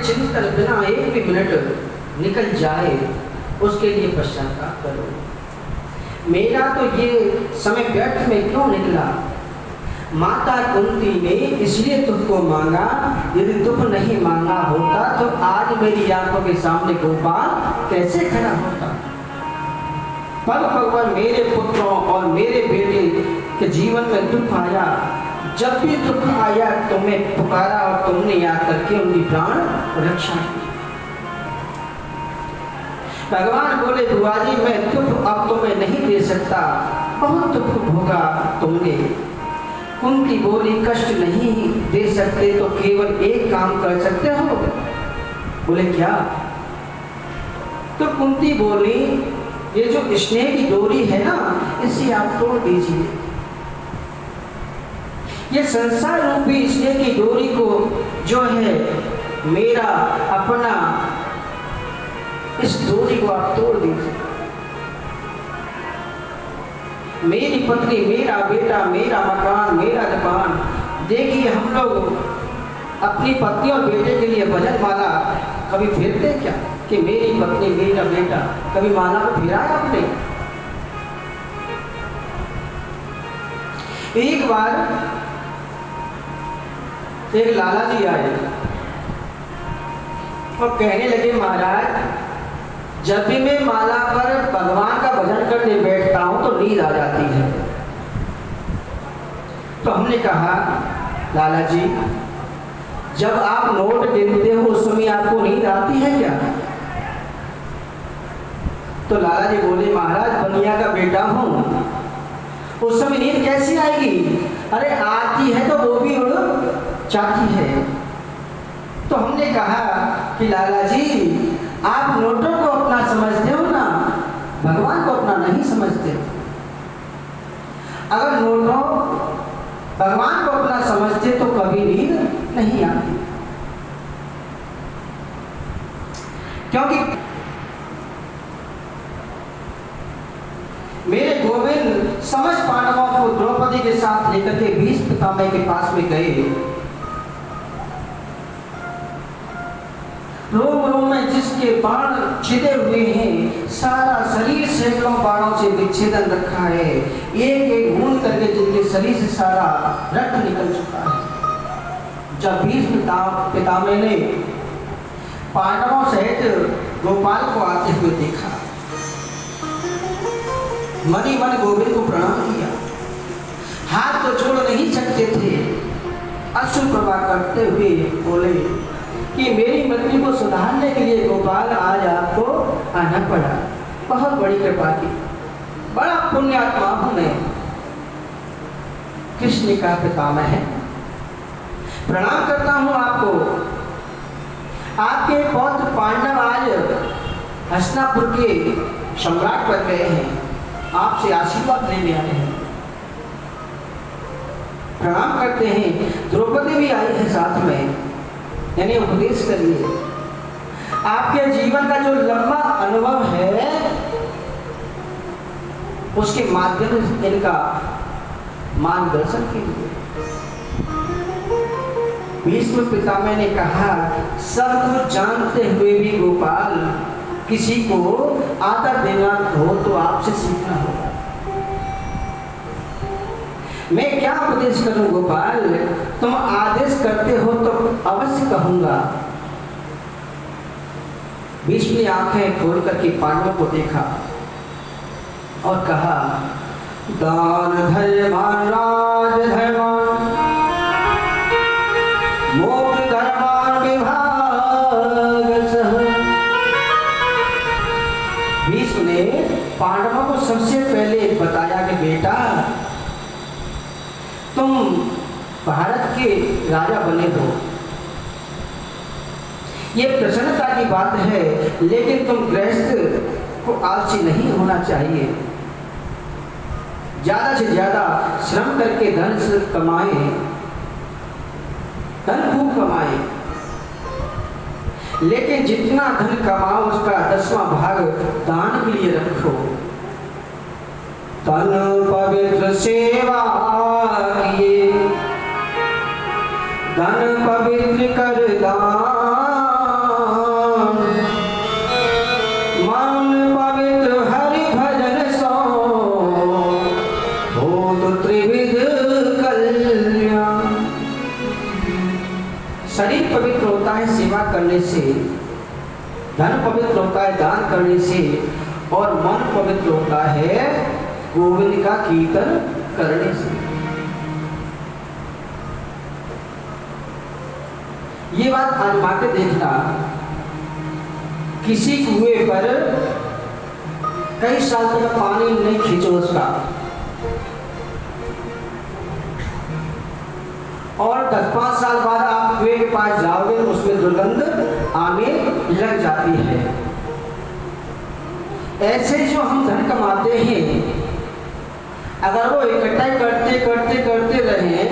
चिंतन बिना एक भी मिनट निकल जाए उसके लिए पश्चाताप करो। मेरा तो ये समय व्यर्थ में क्यों निकला? माता कुंती ने इसलिए तुझको मांगा, यदि दुख नहीं मांगा होता तो आज मेरी आंखों के सामने गोपाल कैसे खड़ा होता। पर भगवान मेरे पुत्रों और मेरे बेटे के जीवन में दुख आया, जब भी दुख आया तुम्हें पुकारा और तुमने याद करके उनकी प्राण रक्षा की। भगवान बोले बुआ जी मैं दुख अब तुम्हें नहीं दे सकता, बहुत दुख भोगा तुमने। कुंती बोली कष्ट नहीं दे सकते तो केवल एक काम कर सकते हो। बोले क्या? तो कुंती बोली ये जो स्नेह की डोरी है ना, इसे आप तोड़ दीजिए। ये संसार रूपी स्नेह की डोरी को जो है मेरा अपना, इस डोरी को आप तोड़ दीजिए। मेरी पत्नी, मेरा बेटा, मेरा मकान, मेरा दुकान। देखिए हम लोग अपनी पत्नी और बेटे के लिए भजन माला कभी फेरते क्या कि मेरी पत्नी मेरा बेटा? कभी माला को फेरा है आपने? एक बार एक लाला जी आए और कहने लगे महाराज जब भी मैं माला पर भगवान का भजन करने बैठता हूं तो नींद आ जाती है। तो हमने कहा लाला जी जब आप नोट गिनते हो उस समय आपको नींद आती है क्या? तो लाला जी बोले महाराज बनिया का बेटा हूं, उस समय नींद कैसी आएगी? अरे आती है तो वो भी उड़ जाती है। तो हमने कहा कि लाला जी आप नोटों को अपना समझते हो ना, भगवान को अपना नहीं समझते। अगर नोटों भगवान को अपना समझते तो कभी नींद नहीं आती। क्योंकि मेरे गोविंद समस्त पांडवों को द्रौपदी के साथ लेकर के भीष्म पितामह के पास में गए। रोम रोम में जिसके बाण छिदे हुए हैं, सारा शरीर सैकड़ों बाणों से विच्छेदन रखा है, एक एक बूंद करके जिनके शरीर से सारा रक्त निकल चुका है। जब भीष्म पितामह ने पांडवों सहित गोपाल को आते हुए देखा, मनी मन गोविंद को प्रणाम किया, हाथ तो छोड़ नहीं सकते थे, अश्रु प्रवाह करते हुए बोले कि मेरी मृत्यु को सुधारने के लिए गोपाल आज आपको आना पड़ा, बहुत बड़ी कृपा की, बड़ा पुण्यात्मा हूं मैं। कृष्ण का पितामह है, प्रणाम करता हूं आपको। आपके पौत्र पांडव आज हस्तिनापुर के सम्राट बन गए हैं, आपसे आशीर्वाद लेने आए हैं। प्रणाम करते हैं। द्रौपदी भी आई है साथ में, यानी उपदेश करिए। आपके जीवन का जो लंबा अनुभव है उसके माध्यम से इनका मार्गदर्शन कीजिए। भीष्म पितामह ने कहा सब कुछ जानते हुए भी गोपाल किसी को आदर देना हो तो आपसे सीखना होगा। मैं क्या उपदेश करूं गोपाल, तुम आदेश करते हो तो अवश्य कहूंगा। भीष्म ने आंखें खोल करके पांडवों को देखा और कहा दान धर्मान राज धर्मान मोक्ष धर्मान विभाग सह। भीष्म ने पांडवों को सबसे पहले बताया कि बेटा तुम भारत के राजा बने हो, ये प्रसन्नता की बात है, लेकिन तुम गृहस्थ को आलसी नहीं होना चाहिए। ज्यादा से ज्यादा श्रम करके धन से कमाए, धन खूब कमाए, लेकिन जितना धन कमाओ उसका 10वां भाग दान के लिए रखो। तन पवित्र सेवा किए, धन पवित्र कर दान, त्रिविध कल्याण। शरीर पवित्र होता है सेवा करने से, धन पवित्र होता है दान करने से, और मन पवित्र होता है गोविंद का कीर्तन करने से। ये बात आजमा के देखना, किसी कुएं पर कई साल तक पानी नहीं खींचो उसका, और 10-5 साल बाद आप कुएं के पास जाओगे तो उसमें दुर्गंध आने लग जाती है। ऐसे जो हम धन कमाते हैं, अगर वो इकट्ठा करते करते करते रहे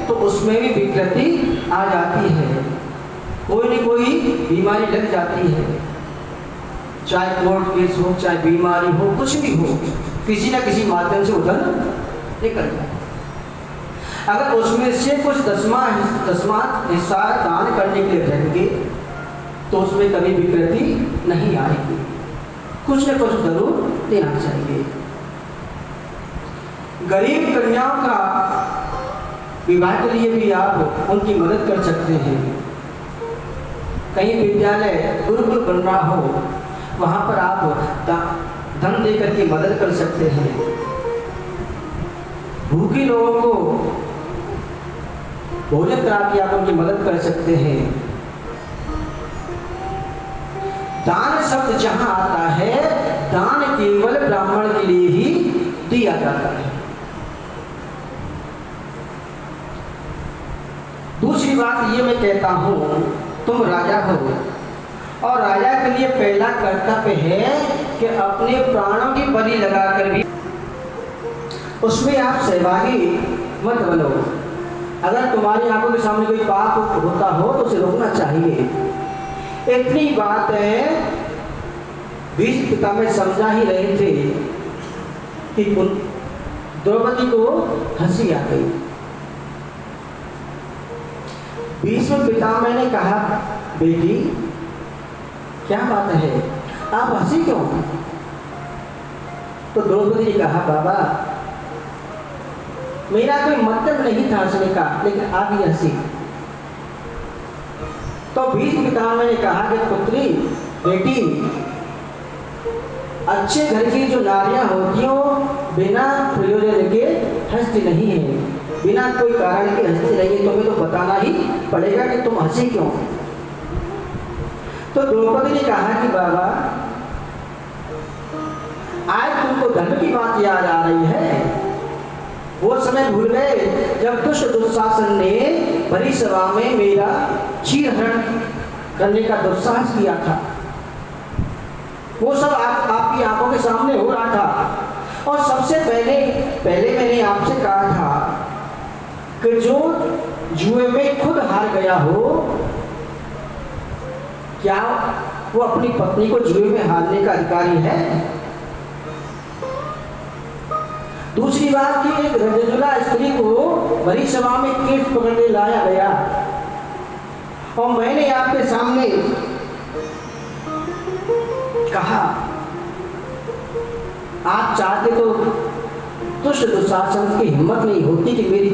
तो उसमें भी विकृति आ जाती है, कोई न कोई बीमारी लग जाती है। चाहे कोर्ट केस हो, चाहे बीमारी हो, कुछ भी हो, किसी न किसी माध्यम से उधर निकल जाए। अगर उसमें से कुछ दसवां हिस्सा दान करने के लिए रहेंगे तो उसमें कभी विकृति नहीं आएगी, कुछ न कुछ जरूर देना चाहिए। गरीब कन्याओं का विवाह के लिए भी आप उनकी मदद कर सकते हैं। कहीं विद्यालय गुरुकुल बन रहा हो, वहाँ पर आप धन दे करके मदद कर सकते हैं। भूखे लोगों को भोजन करा के आप उनकी मदद कर सकते हैं। दान शब्द जहाँ आता है, दान केवल ब्राह्मण के लिए ही दिया जाता है। दूसरी बात ये मैं कहता हूँ, तुम राजा हो और राजा के लिए पहला कर्तव्य है कि अपने प्राणों की बलि लगाकर भी उसमें आप सहभागी मत बनो। अगर तुम्हारी आंखों के सामने कोई पाप होता हो तो उसे रोकना चाहिए। इतनी बात है, भीष्म पितामह समझा ही रहे थे कि द्रौपदी को हंसी आ गई। भीष्म पितामह ने कहा, बेटी क्या बात है, आप हंसी क्यों? तो द्रौपदी ने कहा, बाबा मेरा कोई मतलब नहीं था हंसने का, लेकिन आप ही हंसी। तो भीष्म पितामह ने कहा कि पुत्री, बेटी, अच्छे घर की जो नारियां होती हो बिना प्रयोजन के हंसती नहीं है, बिना कोई कारण के हंसती नहीं है। तुम्हें तो बताना ही पड़ेगा कि तुम हंसी क्यों। तो द्रौपदी ने कहा कि बाबा आज तुमको धर्म की बात याद आ रही है। वो समय भूल गए जब दुष्ट दुशासन ने भरी सभा में मेरा चीरहरण करने का दुस्साहस किया था। वो सब आपकी आंखों के सामने हो रहा था। और सबसे पहले मैंने आपसे कहा था कि जो जुए में खुद हार गया हो, क्या वो अपनी पत्नी को जुए में हारने का अधिकारी है? दूसरी बात कि एक रजजुला स्त्री को बड़ी सभा में कीट पकड़ने लाया गया और मैंने आपके सामने कहा, आप चाहते तो दुष्ट दुशासन की हिम्मत नहीं होती कि मेरी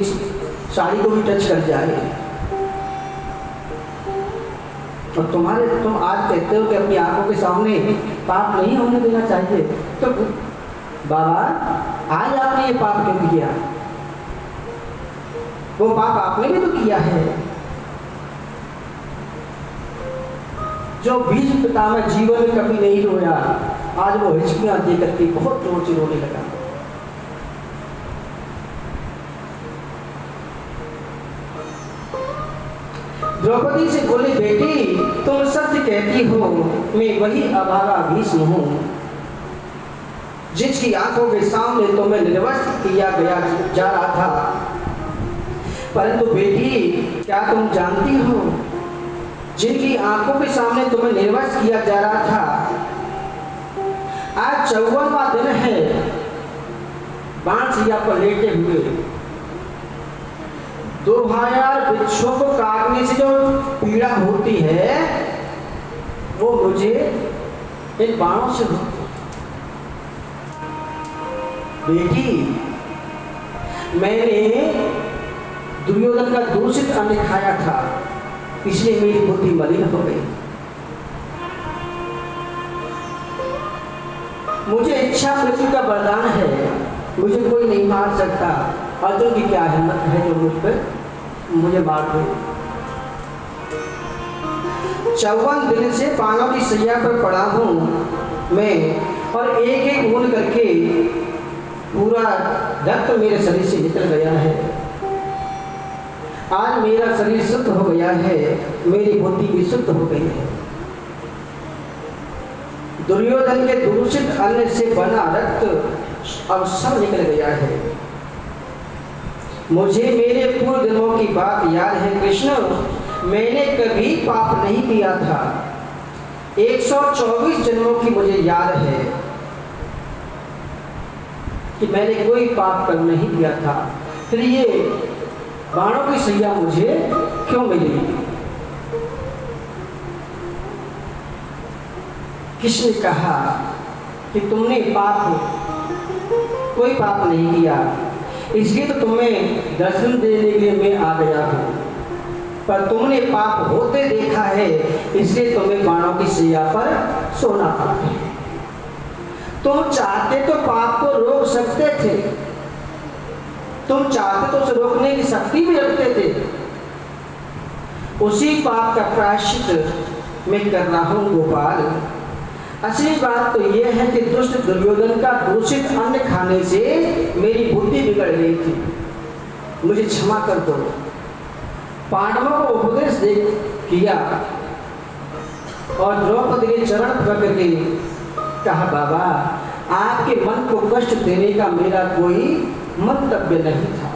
साड़ी को भी टच कर जाए, और तुम आज कहते हो कि अपनी आंखों के सामने पाप नहीं होने देना चाहिए। तो बाबा आज आपने ये पाप क्यों किया? वो पाप आपने भी तो किया है। जो भीष्म पितामह जीवन में कभी नहीं रोया, आज वो हिचकियां दे करके बहुत जोर से रोने लगा। द्रौपदी से बोले, बेटी तुम सत्य कहती हो, मैं वही अभागा भीष्म हूँ जिसकी आंखों के सामने तुम्हें निर्वस्त्र किया गया जा रहा था। परंतु बेटी क्या तुम जानती हो, जिनकी आंखों के सामने तुम्हें निर्वस्त्र किया जा रहा था, आज 54वां दिन है बाणसिया पर लेटे हुए। 2000 वृक्षों को काटने से जो पीड़ा होती है वो मुझे इन बाणों से होती। बेटी मैंने दुर्योधन का दूषित अन्न खाया था, इसलिए मेरी बुद्धि मलिन हो गई। मुझे इच्छा मृत्यु का वरदान है, मुझे कोई नहीं मार सकता। अर्जुन की क्या हिम्मत है जो मुझ पर मुझे मार दे। 54 दिन से पांडवों की सैया पर पड़ा हूँ मैं, और एक एक बूंद करके पूरा रक्त मेरे शरीर से निकल गया है। आज मेरा शरीर शुद्ध हो गया है, मेरी बुद्धि भी शुद्ध हो गई है। दुर्योधन के दूषित अन्न से बना रक्त अब सब निकल गया है। मुझे मेरे पूर्व जन्मों की बात याद है कृष्ण, मैंने कभी पाप नहीं किया था। 124 जन्मों की मुझे याद है कि मैंने कोई पाप कर्म नहीं किया था। फिर ये बाणों की सैया मुझे क्यों मिली? किसने कहा कि तुमने कोई पाप नहीं किया, इसलिए तो तुम्हें दर्शन देने के लिए मैं आ गया हूँ। पर तुमने पाप होते देखा है, इसलिए तुम्हें बाणों की सैया पर सोना पड़ा है। तुम चाहते तो पाप को रोक सकते थे, तुम चाहते तो उसे रोकने की शक्ति भी रखते थे। उसी पाप का प्रायश्चित मैं कर रहा हूँ गोपाल। असली बात तो यह है कि दुष्ट दुर्योधन का दूषित अन्न खाने से मेरी बुद्धि बिगड़ गई थी। मुझे क्षमा कर दो। पांडवों को उपदेश किया और द्रौपदी के चरण पकड़ के कहा, बाबा आपके मन को कष्ट देने का मेरा कोई मंतव्य नहीं था।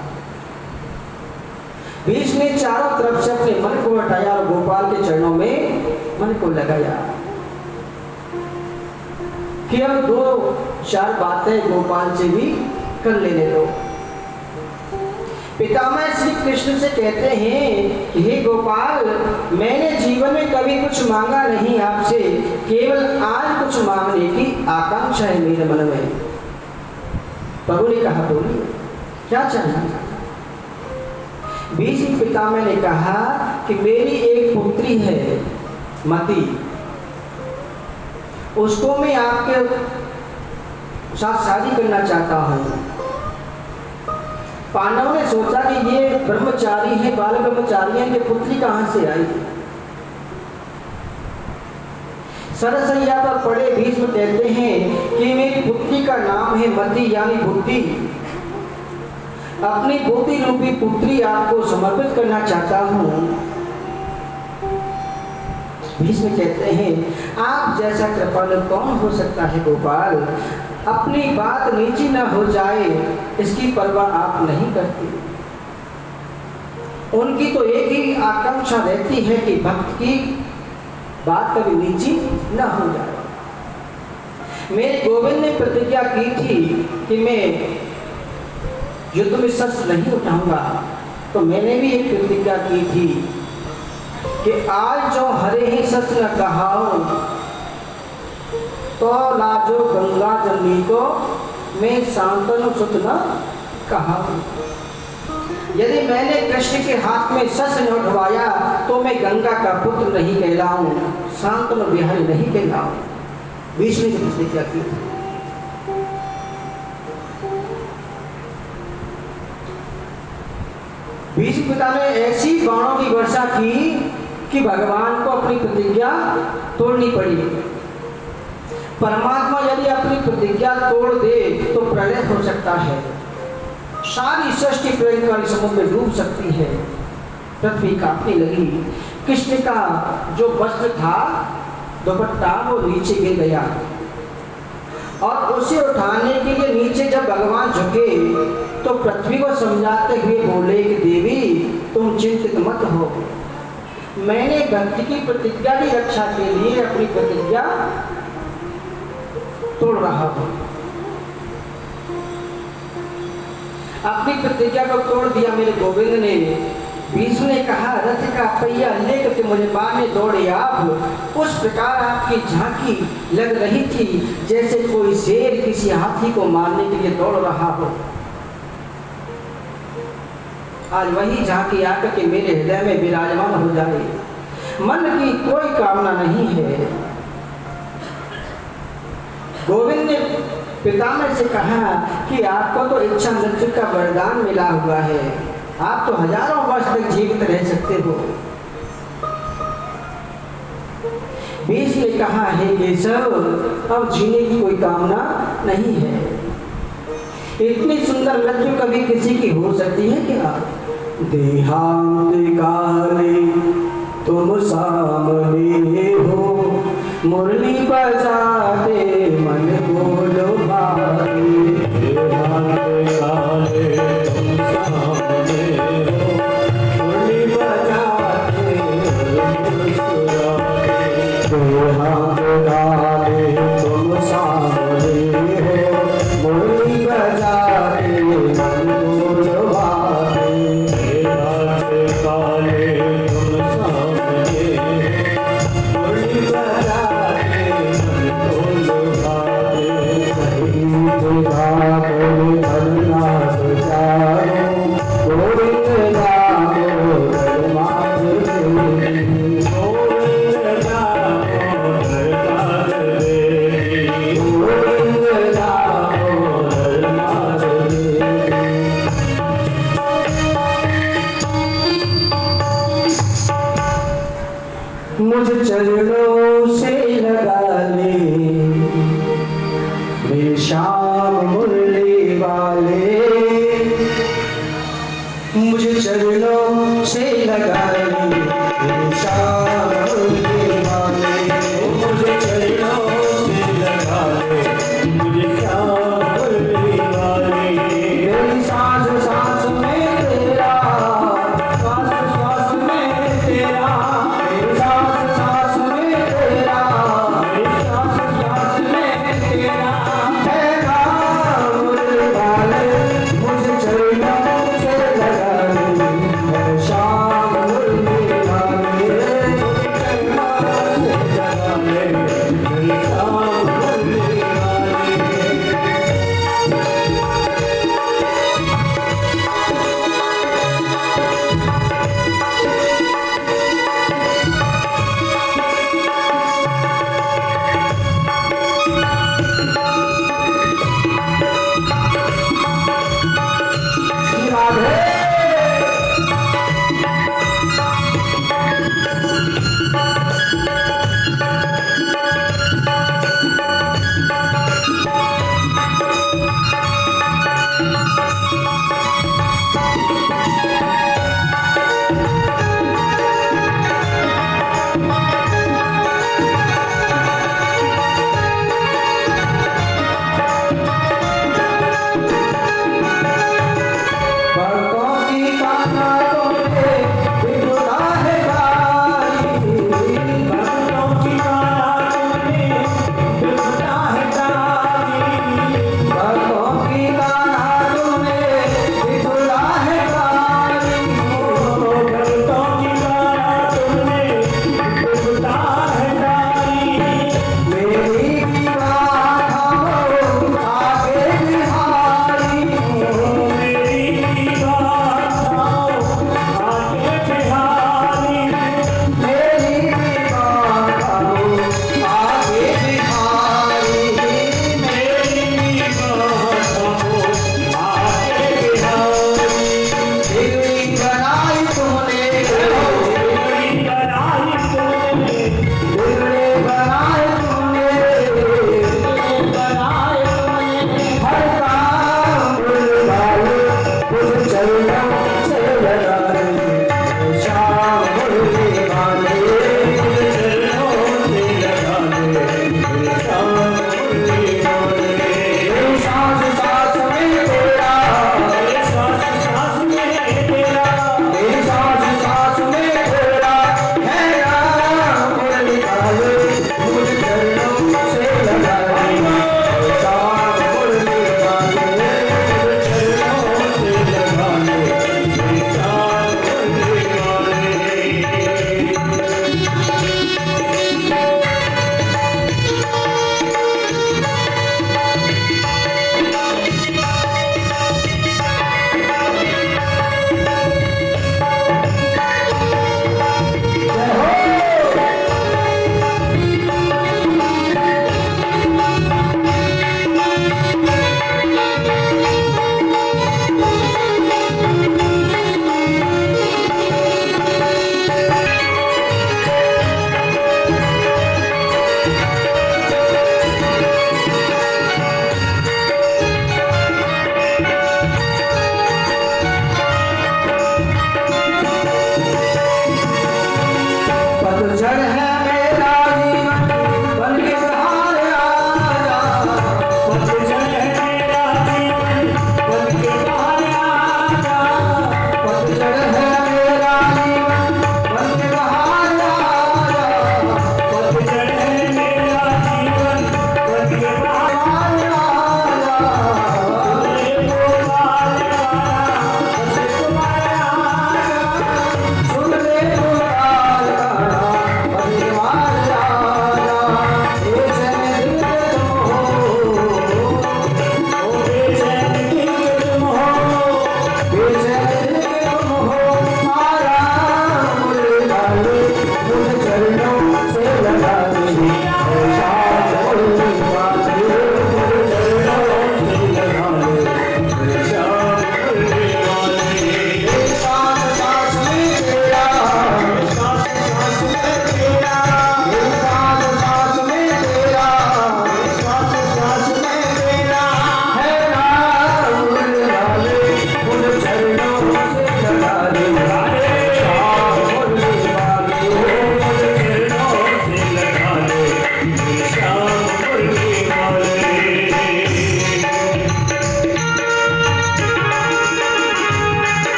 भीष्म ने चारों तरफ से अपने मन को हटाया और गोपाल के चरणों में मन को लगाया कि अब 2-4 बातें गोपाल से भी कर लेने दो। पितामह श्री कृष्ण से कहते हैं कि हे गोपाल, मैंने जीवन में कभी कुछ मांगा नहीं आपसे, केवल आज कुछ मांगने की आकांक्षा है मेरे मन में। प्रभु ने कहा, बोलिए क्या चाहिए? भीष्म पितामह ने कहा कि मेरी एक पुत्री है मति, उसको मैं आपके साथ शादी करना चाहता हूँ। पांडवों ने सोचा कि ये ब्रह्मचारी है, बाल ब्रह्मचारी है, कि पुत्री कहाँ से आई? सरसैया पर पड़े भीष्म कहते हैं कि मेरी पुत्री का नाम है मति यानी बुद्धि। अपनी बुद्धि रूपी पुत्री आपको समर्पित करना चाहता हूँ। भीष्म कहते हैं, आप जैसा कृपालु कौन हो सकता है गोपाल? अपनी बात नीची न हो जाए इसकी परवाह आप नहीं करते। उनकी तो एक ही आकांक्षा रहती है कि भक्त की बात कभी नीची न हो जाए। मेरे गोविंद ने प्रतिज्ञा की थी कि मैं युद्ध में शस्त्र नहीं उठाऊंगा, तो मैंने भी एक प्रतिज्ञा की थी कि आज जो हरे ही शस्त्र न कहाऊं, तो लाजो गंगा जमनी को मैं शांतनु सुत न कहाऊं। यदि मैंने कृष्ण के हाथ में शस्त्र न उठवाया तो मैं गंगा का पुत्र नहीं कहलाऊं, शांतनु बिहारी नहीं कहलाऊं। भीष्म ने प्रतिज्ञा की थी। भीष्म पिता ने ऐसी बाणों की वर्षा की कि भगवान को अपनी प्रतिज्ञा तोड़नी पड़ी। परमात्मा यदि अपनी प्रतिज्ञा तोड़ दे तो प्रलय हो सकता है, सारी सृष्टि प्रलयकारी समुद्र में डूब सकती है, पृथ्वी कांपने लगी। कृष्ण का जो वस्त्र था दुपट्टा वो नीचे गिर गया और उसे उठाने के लिए नीचे जब भगवान झुके तो पृथ्वी को समझाते हुए बोले कि देवी तुम चिंतित मत हो, मैंने भक्ति की प्रतिज्ञा की रक्षा के लिए अपनी प्रतिज्ञा तोड़ रहा हूं। अपनी प्रतिज्ञा को तोड़ दिया मेरे गोविंद ने। भीष्म ने कहा, रथ का पहिया लेकर के मुझे मारने दौड़े आप। उस प्रकार आपकी झांकी लग रही थी जैसे कोई शेर किसी हाथी को मारने के लिए दौड़ रहा हो। आज वही झांकी आकर के मेरे हृदय में विराजमान हो जाए। मन की कोई कामना नहीं है। गोविंद ने पितामह से कहा कि आपको तो इच्छा मृत्यु का वरदान मिला हुआ है, आप तो हजारों वर्ष तक जीवित रह सकते हो। बीस ने कहा है केशव, अब जीने की कोई कामना नहीं है। इतनी सुंदर मृत्यु कभी किसी की हो सकती है क्या? देहांत काले तुम सामने हो, मुरली बजाते मन को लुभाते। देहांत काले तुम सामने हो, मुरली बजाते मन मुस्कुराते। देहांत काले तुम सामने हो, मुरली बजाते मन को लुभाते। देहांत काले मुझे चरणों से लगा ले मेरे श्याम मुरली वाले। मुझे चरणों से लगा ले मेरे श्याम मुरली वाले। मुझे चरणों से लगा ले मुझे श्याम मुरली वाले। मेरी सांस सांस में तेरा, श्वास श्वास में तेरा, मेरी सांस सांस में तेरा, मेरी सांस सांस में तेरा है नाम मुरली वाले। मुझे चरणों से लगा ले मेरे श्याम मुरली वाले।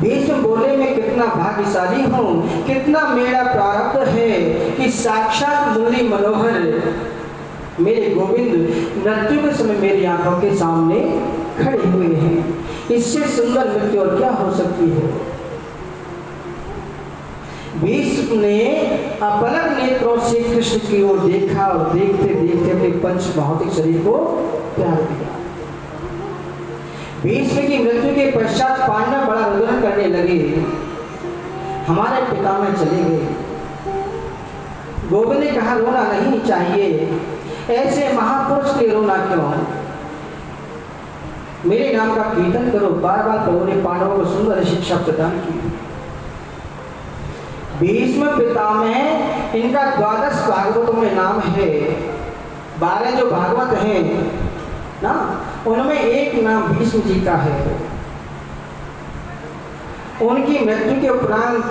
भीष्म बोले मैं कितना भाग्यशाली हूँ, कितना मेरा प्रारब्ध है कि साक्षात मुरली मनोहर मेरे गोविंद मृत्यु के समय मेरी आंखों के सामने खड़े हुए हैं। इससे सुंदर मृत्यु और क्या हो सकती है। भीष्म ने अपलक नेत्रों से कृष्ण की ओर देखा और देखते देखते अपने पंच भौतिक शरीर को त्याग दिया। भीष्म की मृत्यु के पश्चात पांडव बड़ा रुदन करने लगे, हमारे पितामह चले गए। गोविंद ने कहा रोना नहीं चाहिए, ऐसे महापुरुष के रोना क्यों, मेरे नाम का कीर्तन करो। बार बार प्रभु ने पांडवों को सुंदर शिक्षा प्रदान की। भीष्म पितामह इनका 12 भागवतों में नाम है। 12 जो भागवत हैं ना, उनमें एक नाम भीष्म जी का है। उनकी मृत्यु के उपरांत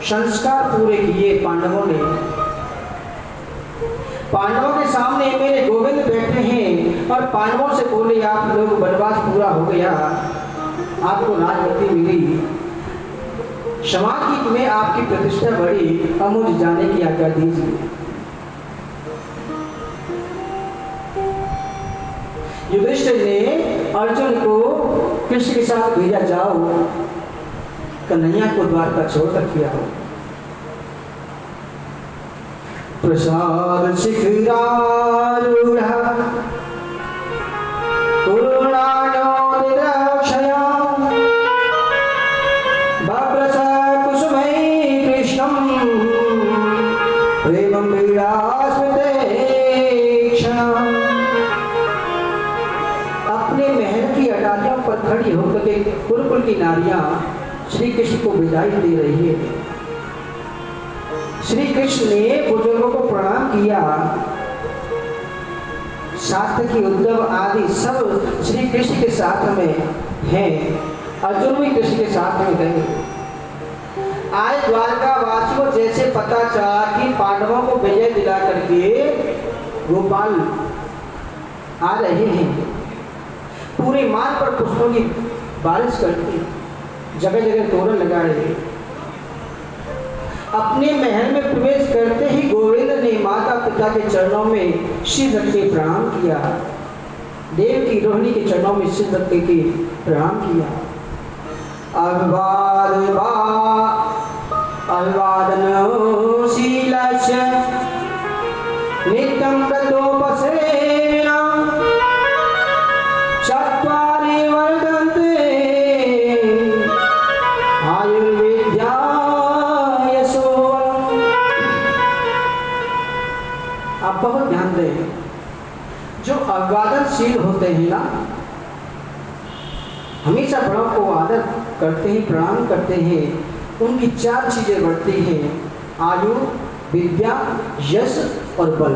संस्कार पूरे किए पांडवों ने। पांडवों के सामने मेरे गोविंद बैठे हैं और पांडवों से बोले आप लोग वनवास पूरा हो गया, आपको राजगद्दी मिली, समाज में आपकी प्रतिष्ठा बढ़ी, अब मुझे जाने की आज्ञा दीजिए। युधिष्ठिर ने अर्जुन को कृष्ण के साथ भेजा, जाओ कन्हैया को द्वारका छोड़ कर किया हो। प्रसाद शिखरारूढ़ा पूर्णानोदिरक्षया बभ्रसा कुसुमै कृष्णं प्रेमं विलास्मते क्षणम्। अपने महल की अटारियों पर खड़ी होकर के कुरुकुल की नारियां श्री कृष्ण को विदाई दे रही है। श्री कृष्ण ने बुजुर्गों को प्रणाम किया। सात्यकी उद्धव आदि सब श्री कृष्ण के साथ में हैं। अर्जुन भी कृष्ण के साथ में गए। आज द्वारका वासियों को जैसे पता चला कि पांडवों को विजय दिला करके गोपाल आ रहे हैं, पूरे मार्ग पर पुष्पों की बारिश करके जगह जगह तोरण लगा रहे। अपने महल में प्रवेश करते ही गोविंद ने माता पिता के चरणों में सिर रख के प्रणाम किया। देव की रोहिणी के चरणों में सिर रख के प्रणाम किया। अभिवादनशीलस्य नित्यं व्रतोपसेन चत्वारि वर्धन्ते आयुर्विद्या यशोवरम्। आप बहुत ध्यान दें, जो अभिवादनशील होते हैं ना, हमेशा बड़ों को आदर करते हैं, प्रणाम करते हैं, उनकी 4 चीजें बढ़ती हैं, आयु, विद्या, यश और बल।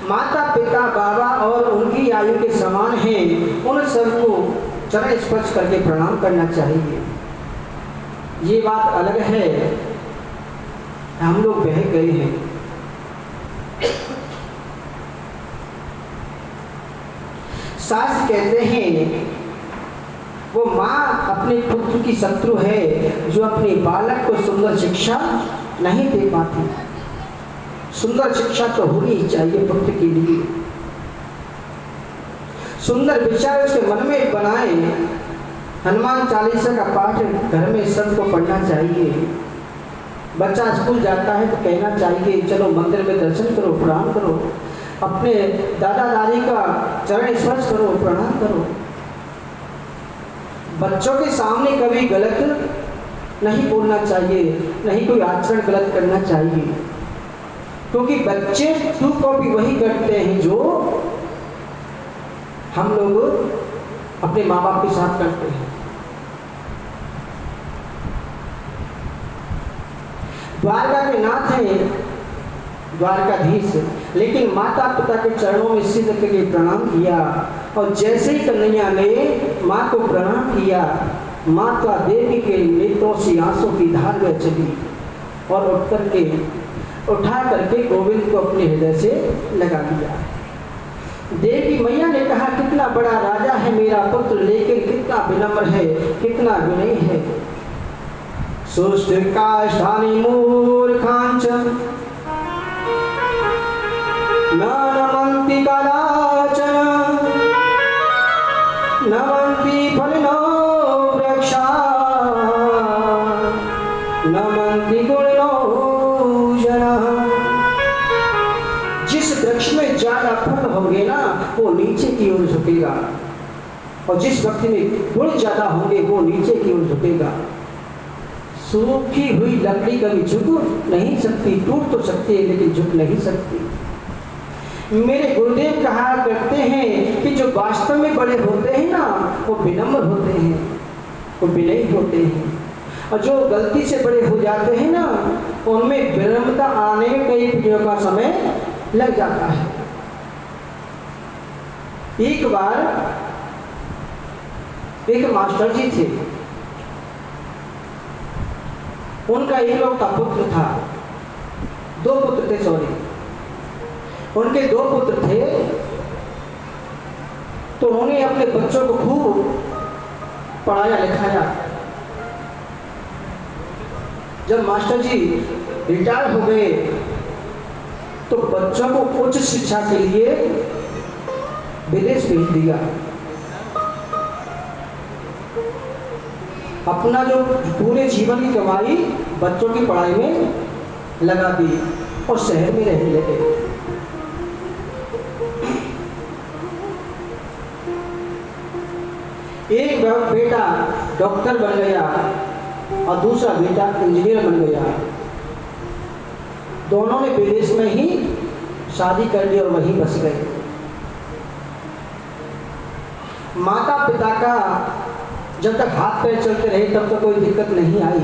माता पिता बाबा और उनकी आयु के समान हैं, उन सबको चरण स्पर्श करके प्रणाम करना चाहिए। ये बात अलग है, हम लोग बह गए हैं। शास्त्र कहते हैं वो माँ अपने पुत्र की शत्रु है जो अपने बालक को सुंदर शिक्षा नहीं दे पाती। सुंदर शिक्षा तो होनी ही चाहिए पुत्र के लिए। सुंदर विचार उसके मन में बनाए। हनुमान चालीसा का पाठ घर में सबको पढ़ना चाहिए। बच्चा स्कूल जाता है तो कहना चाहिए चलो मंदिर में दर्शन करो, प्रणाम करो, अपने दादा दादी का चरण स्पर्श करो, प्रणाम करो। बच्चों के सामने कभी गलत नहीं बोलना चाहिए, नहीं कोई आचरण गलत करना चाहिए, क्योंकि बच्चे टू कॉपी वही करते हैं जो हम लोग अपने माँ बाप के साथ करते हैं। द्वारका के नाथ हैं द्वारकाधीश, लेकिन माता पिता के चरणों में सिर रख के प्रणाम किया। और जैसे ही कन्हैया ने माँ को प्रणाम किया, माता देवी के नेत्रों से आंसू की धार में चली और उठा करके गोविंद को अपने हृदय से लगा दिया। देवी मैया ने कहा कितना बड़ा राजा है मेरा पुत्र, लेकिन कितना विनम्र है, कितना विनयी है। सुष्ठु काष्ठानि मूर्खांच न नमन्ति कदाचन, नमन्ति फलिनो वृक्षा, नमन्ति गुणिनो जनः। जिस वृक्ष में ज्यादा फल होंगे ना वो नीचे की ओर झुकेगा, और जिस व्यक्ति में गुण ज्यादा होंगे वो नीचे की ओर झुकेगा। सूखी हुई लकड़ी कभी झुक नहीं सकती, टूट तो सकती है लेकिन झुक नहीं सकती। मेरे गुरुदेव कहा करते हैं कि जो वास्तव में बड़े होते हैं ना वो विनम्र होते हैं, वो विनयी होते हैं, और जो गलती से बड़े हो जाते हैं ना उनमें विनम्रता आने में कई पीढ़ियों का समय लग जाता है। एक बार एक मास्टर जी थे, उनका एकलौता पुत्र था, दो पुत्र थे, सॉरी उनके दो पुत्र थे। तो उन्होंने अपने बच्चों को खूब पढ़ाया लिखाया। जब मास्टर जी रिटायर हो गए तो बच्चों को उच्च शिक्षा के लिए विदेश भेज दिया। अपना जो पूरे जीवन की कमाई बच्चों की पढ़ाई में लगा दी और शहर में रहने लगे। एक बेटा डॉक्टर बन गया और दूसरा बेटा इंजीनियर बन गया। दोनों ने विदेश में ही शादी कर ली और वहीं बस गए। माता पिता का जब तक हाथ पैर चलते रहे तब तक कोई दिक्कत नहीं आई,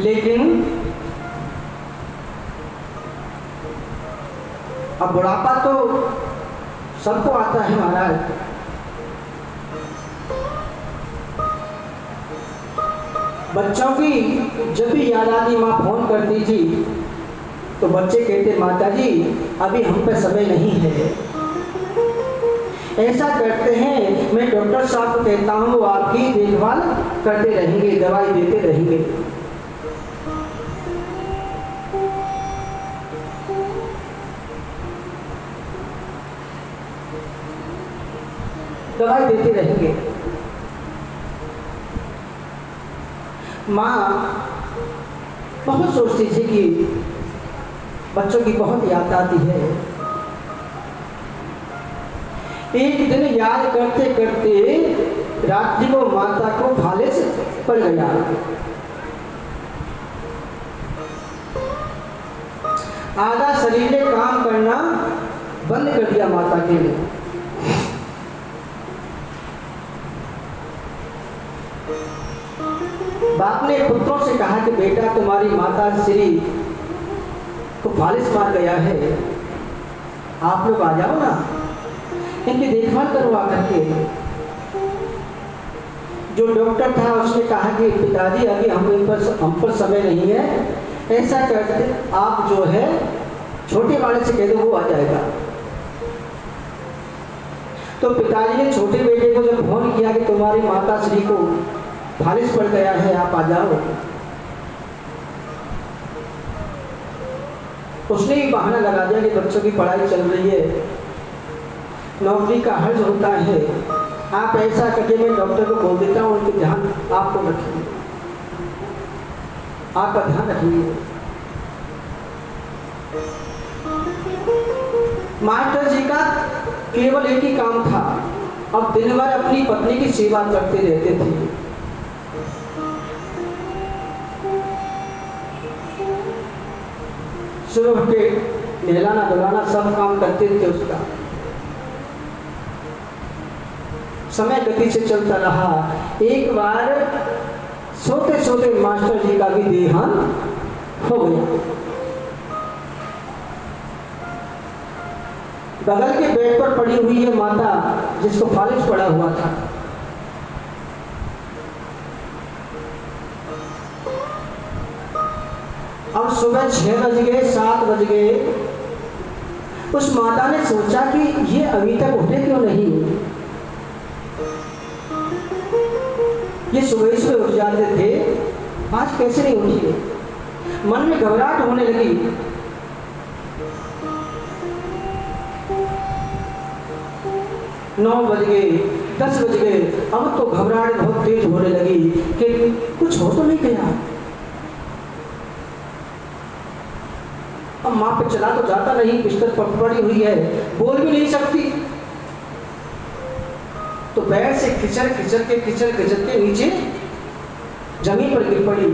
लेकिन अब बुढ़ापा तो सबको आता है महाराज। बच्चों की जब भी याद आती माँ फोन करती थी तो बच्चे कहते माता जी अभी हम पे समय नहीं है। ऐसा करते हैं, मैं डॉक्टर साहब को कहता हूँ वो आपकी देखभाल करते रहेंगे, दवाई देते रहेंगे। दवाई देते रहेंगे। माँ बहुत सोचती थी कि बच्चों की बहुत याद आती है। एक दिन याद करते करते रात्रि को माता को फाले से पड़ गया। आधा शरीर ने काम करना बंद कर दिया माता के लिए। बाप ने पुत्रों से कहा कि बेटा तुम्हारी माता श्री को फालिस मार गया है, आप लोग आ जाओ ना, इनकी देखभाल करवा करके। जो डॉक्टर था उसने कहा कि पिताजी अभी हम पर समय नहीं है, ऐसा करते आप जो है छोटे वाले से कह दो वो आ जाएगा। तो पिताजी ने छोटे बेटे को जब फोन किया कि तुम्हारी माता श्री को फालिस पड़ गया है, आप आ जाओ, उसने ही बहाना लगा दिया कि बच्चों की पढ़ाई चल रही है, नौकरी का हर्ज होता है, आप ऐसा करके मैं डॉक्टर को बोल देता हूँ उनके ध्यान आपको रखिए, आपका ध्यान रखिए। मास्टर जी का केवल एक ही काम था, अब दिन भर अपनी पत्नी की सेवा करते रहते थे। सुबह के नहलाना धुलाना सब काम करते थे उसका। समय गति से चलता रहा। एक बार सोते सोते मास्टर जी का भी देहांत हो गया। बगल के बेड पर पड़ी हुई है माता जिसको फालिस पड़ा हुआ था। अब सुबह 6 बज गए, 7 बज गए। उस माता ने सोचा कि ये अभी तक उठे क्यों नहीं। ये सुबह सुबह उठ जाते थे, आज कैसे नहीं उठी? मन में घबराहट होने लगी। नौ बज गए, 10 बज गए, अब तो घबराहट बहुत तेज होने लगी कि कुछ हो तो नहीं गया। अब माँ पे चला तो जाता नहीं, बिस्तर पर पड़ी हुई है, बोल भी नहीं सकती, तो पैर से खिचर के नीचे जमीन पर गिर पड़ी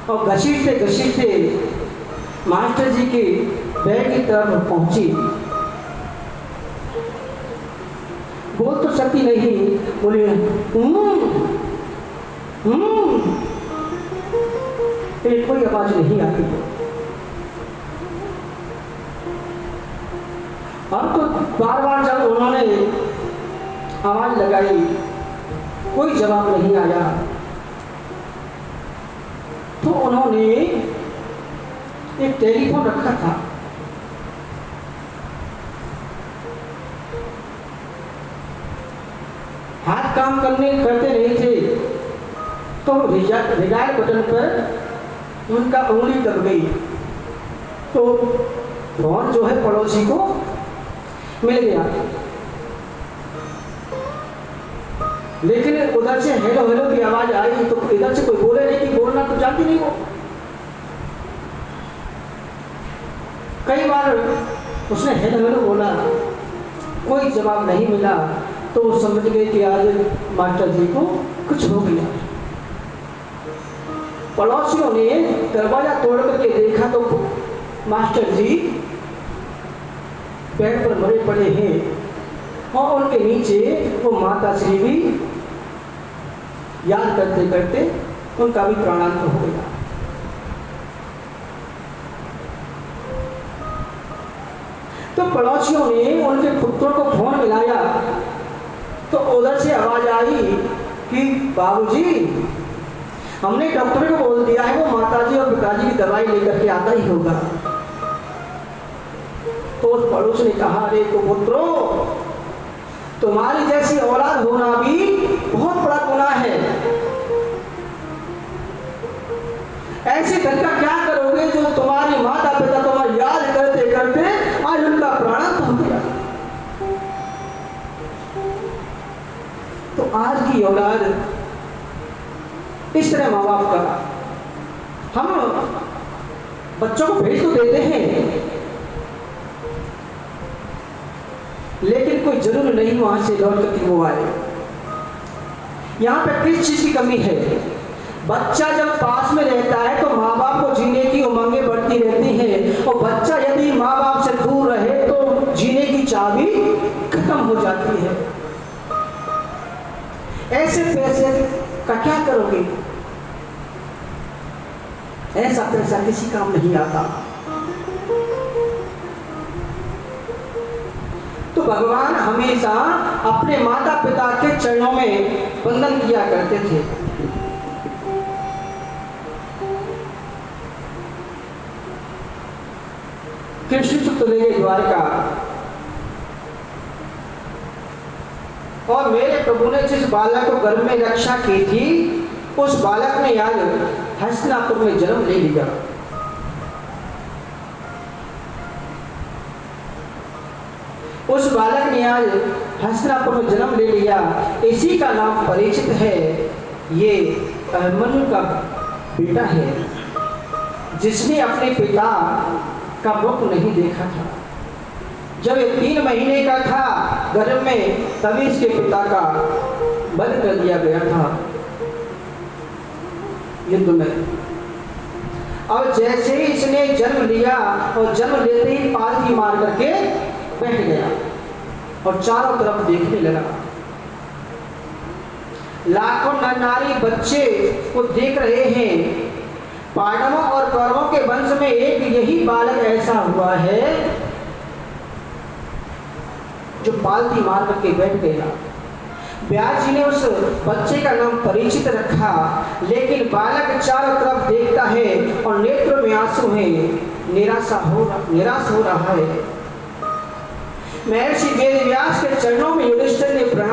और घसीटते मास्टर जी के बेड की तरफ पहुंची। बोल तो सकती नहीं, बोली कोई आवाज नहीं आती। अब तो बार बार जब उन्होंने आवाज लगाई, कोई जवाब नहीं आया, तो उन्होंने एक टेलीफोन रखा था। हाथ काम करते नहीं थे, तो रिडायल बटन पर उनका उंगली दब गई, तो फोन जो है पड़ोसी को मिल गया। लेकिन उधर से हेलो हेलो की आवाज आई, तो इधर से कोई बोले नहीं, कि बोलना तो जानती नहीं वो। कई बार उसने हेलो हेलो बोला, कोई जवाब नहीं मिला, तो समझ गए कि आज मास्टर जी को कुछ हो गया। पड़ोसियों ने दरवाजा तोड़ करके देखा तो मास्टर जी पेड़ पर मरे पड़े हैं और उनके नीचे वो माता श्री भी याद करते करते उनका भी प्राणांत हो गया। तो पड़ोसियों ने उनके पुत्रों को फोन मिलाया, तो उधर से आवाज आई कि बाबूजी, हमने डॉक्टर को बोल दिया है, वो माताजी और पिताजी की दवाई लेकर के आता ही होगा। तो उस पड़ोस ने कहा, अरे तो पुत्रों, तुम्हारी जैसी औलाद होना भी बहुत बड़ा गुनाह है। ऐसे घर का क्या करोगे जो तुम्हारे माता पिता तुम्हारी याद करते करते आज उनका प्राणांत हो गया। तो आज की औलाद इस तरह माँ बाप का, हम बच्चों को भेज तो देते हैं, लेकिन कोई जरूर नहीं वहां से लौट करके वो आए। यहाँ पे किस चीज की कमी है? बच्चा जब पास में रहता है तो माँ बाप को जीने की उमंगें बढ़ती रहती हैं, और बच्चा यदि माँ बाप से दूर रहे तो जीने की चाह भी खत्म हो जाती है। ऐसे पैसे का क्या करोगे? ऐसा पैसा किसी काम नहीं आता। तो भगवान हमेशा अपने माता पिता के चरणों में वंदन किया करते थे। कृष्ण चित्त ले गए द्वारका, और मेरे प्रभु ने जिस बालक को गर्भ में रक्षा की थी, उस बालक ने आज हस्तिनापुर में जन्म ले लिया। उस बालक ने आज हस्तिनापुर में जन्म ले लिया। इसी का नाम परीक्षित है। ये अभिमन्यु का बेटा है, जिसने अपने पिता का मुख नहीं देखा था। जब ये 3 महीने का था गर्भ में, तभी इसके पिता का वध कर दिया गया था युद्ध में। और जैसे ही इसने जन्म लिया, और जन्म लेते ही पालकी मार करके बैठ गया और चारों तरफ देखने लगा। लाखों नर नारी बच्चे को देख रहे हैं। पांडवों और कौरवों के वंश में एक यही बालक ऐसा हुआ है जो पालती मार करके बैठ गया। व्यास जी ने उस बच्चे का नाम परीक्षित रखा, लेकिन बालक चारों तरफ देखता है और नेत्र में आंसू है, निराश हो रहा है। महर्षि वेदव्यास के चरणों में युधिष्ठिर ने प्रणाम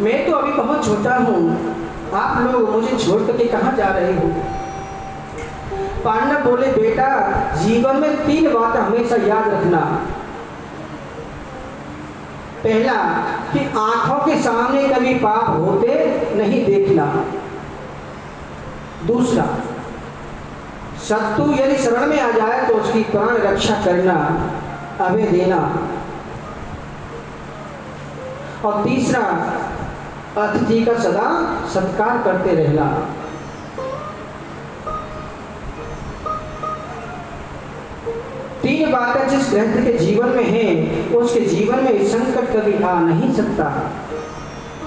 मैं तो अभी बहुत छोटा हूँ, आप लोग मुझे छोड़ करके कहाँ जा रहे हो? पांडव बोले, बेटा जीवन में 3 बातें हमेशा याद रखना। पहला कि आंखों के सामने कभी पाप होते नहीं देखना। दूसरा, शत्रु यदि शरण में आ जाए तो उसकी प्राण रक्षा करना, अभय देना। और तीसरा, अतिथि का सदा सत्कार करते रहना। तीन बातें जिस गृहस्थ के जीवन में हैं, उसके जीवन में संकट कभी आ नहीं सकता।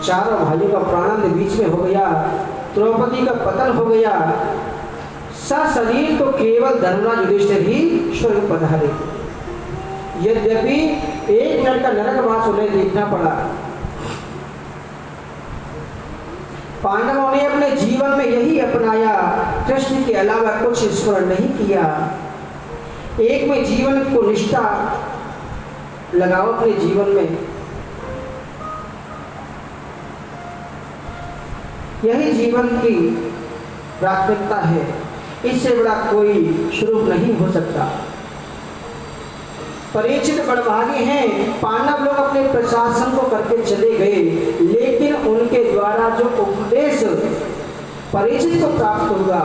चारों भाइयों का प्राणांत बीच में हो गया, द्रौपदी का पतन हो गया, सशरीर तो केवल धर्मराज युधिष्ठिर ही स्वर्ग पधारे। यद्यपि 1 मिनट का नरकवास उन्हें देखना पड़ा। पांडवों ने अपने जीवन में यही अपनाया, कृष्ण के अलावा कुछ स्मरण नहीं किया। एक में जीवन को निष्ठा लगाओ अपने जीवन में, यही जीवन की प्राथमिकता है। इससे बड़ा कोई स्वरूप नहीं हो सकता। परीक्षित बड़भागी हैं, पांडव लोग अपने प्रशासन को करके चले गए, लेकिन उनके द्वारा जो उपदेश परीक्षित को प्राप्त होगा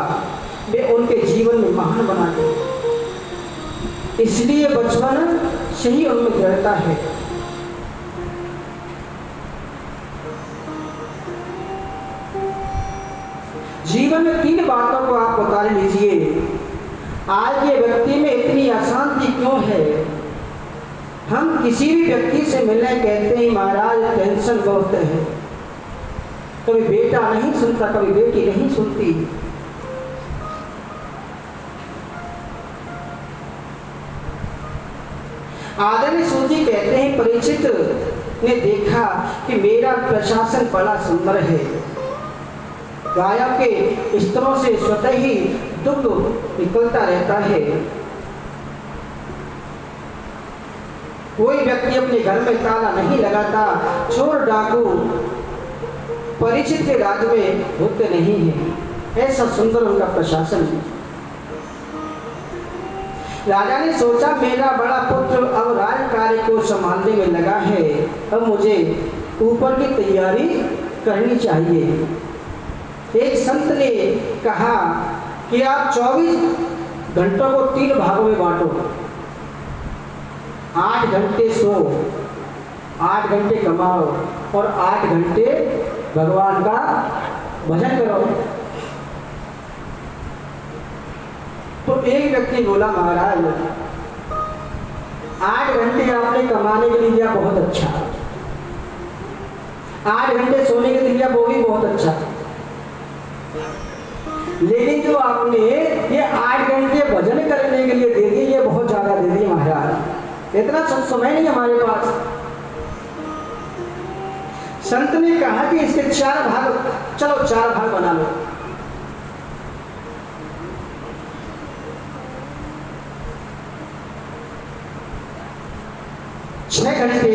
वे उनके जीवन में महान बना गए। इसलिए बचपन से ही उनमें दृढ़ता है। जीवन में 3 बातों को आप बता लीजिए। आज के व्यक्ति में इतनी अशांति क्यों है? हम किसी भी व्यक्ति से मिलने कहते हैं महाराज टेंशन बहुत है। कभी बेटा नहीं सुनता, कभी बेटी नहीं सुनती। आदरणीय सूची कहते हैं परीक्षित ने देखा कि मेरा प्रशासन बड़ा सुंदर है। गायों के स्तरों से स्वतः ही दुग्ध निकलता रहता है। कोई व्यक्ति अपने घर में ताला नहीं लगाता। चोर डाकू परीक्षित के राज्य में होते नहीं हैं। ऐसा सुंदर उनका प्रशासन है। राजा ने सोचा मेरा बड़ा पुत्र अब राज कार्य को संभालने में लगा है, अब मुझे ऊपर की तैयारी करनी चाहिए। एक संत ने कहा कि आप 24 घंटों को 3 भागों में बांटो। 8 घंटे सो, 8 घंटे कमाओ और 8 घंटे भगवान का भजन करो। तो एक व्यक्ति बोला महाराज 8 घंटे आपने कमाने के लिए दिया, बहुत अच्छा। 8 घंटे सोने के लिए दिया, वो भी बहुत अच्छा। लेकिन जो आपने ये 8 घंटे भजन करने के लिए दे दिए, ये बहुत ज्यादा दे दिए महाराज, इतना समय नहीं हमारे पास। संत ने कहा कि इसके 4 भाग, चलो 4 भाग बना लो। 6 घंटे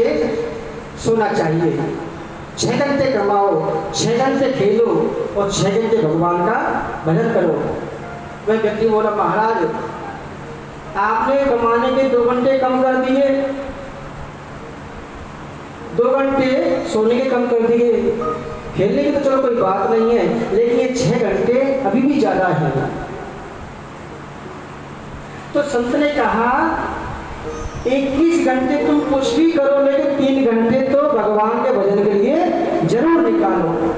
सोना चाहिए, 6 घंटे कमाओ, 6 घंटे खेलो और 6 घंटे भगवान का भजन करो। वह व्यक्ति बोला महाराज आपने कमाने के 2 घंटे कम कर दिए, 2 घंटे सोने के कम कर दिए, खेलने की तो चलो कोई बात नहीं है, लेकिन ये 6 घंटे अभी भी ज्यादा है। तो संत ने कहा 21 घंटे तुम कुछ भी करो, लेकिन 3 घंटे तो भगवान के भजन के लिए जरूर निकालो।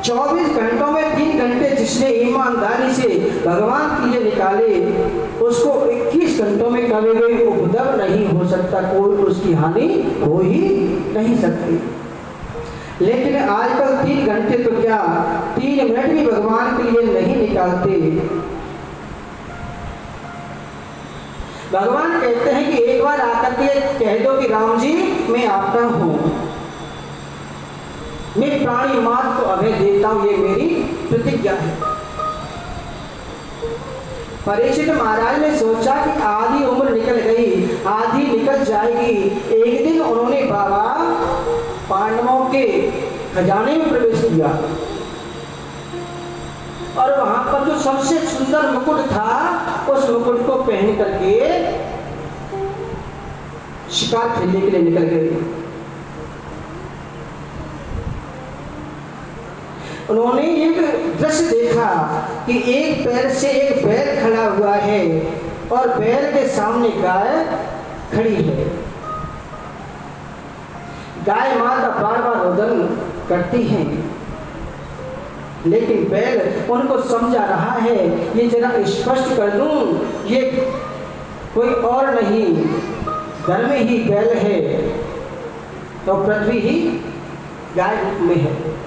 चौबीस घंटों में 3 घंटे जिसने ईमानदारी से भगवान के लिए निकाले, उसको 21 घंटों में कभी कोई उपद्रव नहीं हो सकता, कोई उसकी हानि हो ही नहीं सकती। लेकिन आजकल 3 घंटे तो क्या 3 मिनट भी भगवान के लिए नहीं निकालते। भगवान कहते हैं कि एक बार आकर के कह दो कि राम जी मैं आपका हूं, मैं प्राणी मात्र को अभय देता हूं, ये मेरी प्रतिज्ञा है। परीक्षित महाराज ने सोचा कि आधी उम्र निकल गई, आधी निकल जाएगी। एक दिन उन्होंने बाबा पांडवों के खजाने में प्रवेश किया और वहां पर जो सबसे सुंदर मुकुट था, उस मुकुट को पहन करके शिकार खेलने के लिए निकल गए। उन्होंने एक दृश्य देखा कि एक पैर से एक बैल खड़ा हुआ है और बैल के सामने गाय खड़ी है। गाय माता बार बार रोदन करती है, लेकिन बैल उनको समझा रहा है, ये जरा स्पष्ट कर दूं, ये कोई और नहीं, घर में ही बैल है तो पृथ्वी ही गाय रूप में है।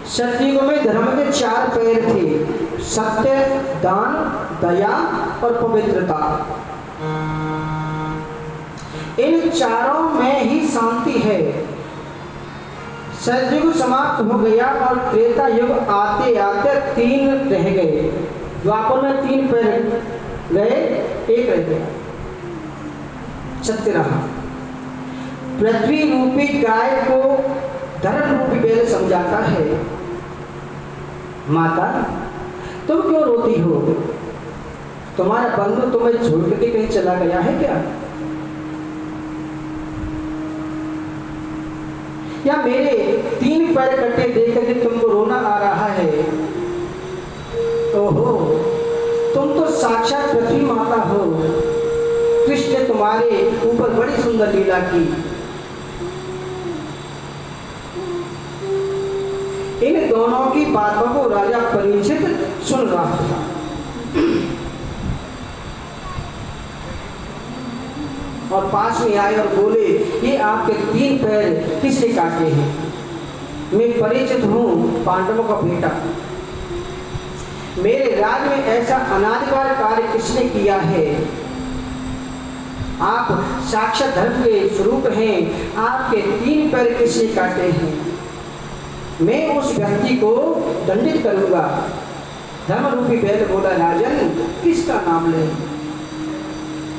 सतयुग में धर्म के 4 पैर थे, सत्य, दान, दया और पवित्रता। इन चारों में ही शांति है। सतयुग समाप्त हो गया और त्रेता युग आते आते 3 रह गए। द्वापर में 3 पैर गए, 1 रह गया, सत्य रहा। पृथ्वी रूपी गाय को धर्म रूपी बैल समझाता है। माता, तुम क्यों रोती हो? तुम्हारा बंधु तुम्हें छोड़ के कहीं चला गया है क्या? या मेरे 3 पैर कटे देख करके तुमको रोना आ रहा है? ओहो, तुम तो साक्षात पृथ्वी माता हो। कृष्ण ने तुम्हारे ऊपर बड़ी सुंदर लीला की। इन दोनों की बातों को राजा परीक्षित सुन रहा था। और पास में आए और बोले, ये आपके 3 पैर किसने काटे हैं? मैं परीक्षित हूँ, पांडवों का बेटा। मेरे राज में ऐसा अनादिकाल कार्य किसने किया है? आप साक्षात धर्म के स्वरूप हैं, आपके 3 पैर किसने काटे हैं? मैं उस व्यक्ति को दंडित करूंगा। धर्म रूपी बैल बोला, राजन किसका नाम लें?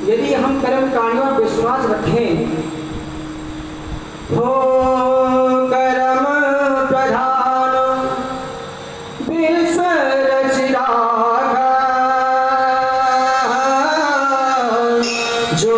यदि हम कर्म कांडों पर विश्वास रखें, हो कर्म प्रधान विश्व रचना जो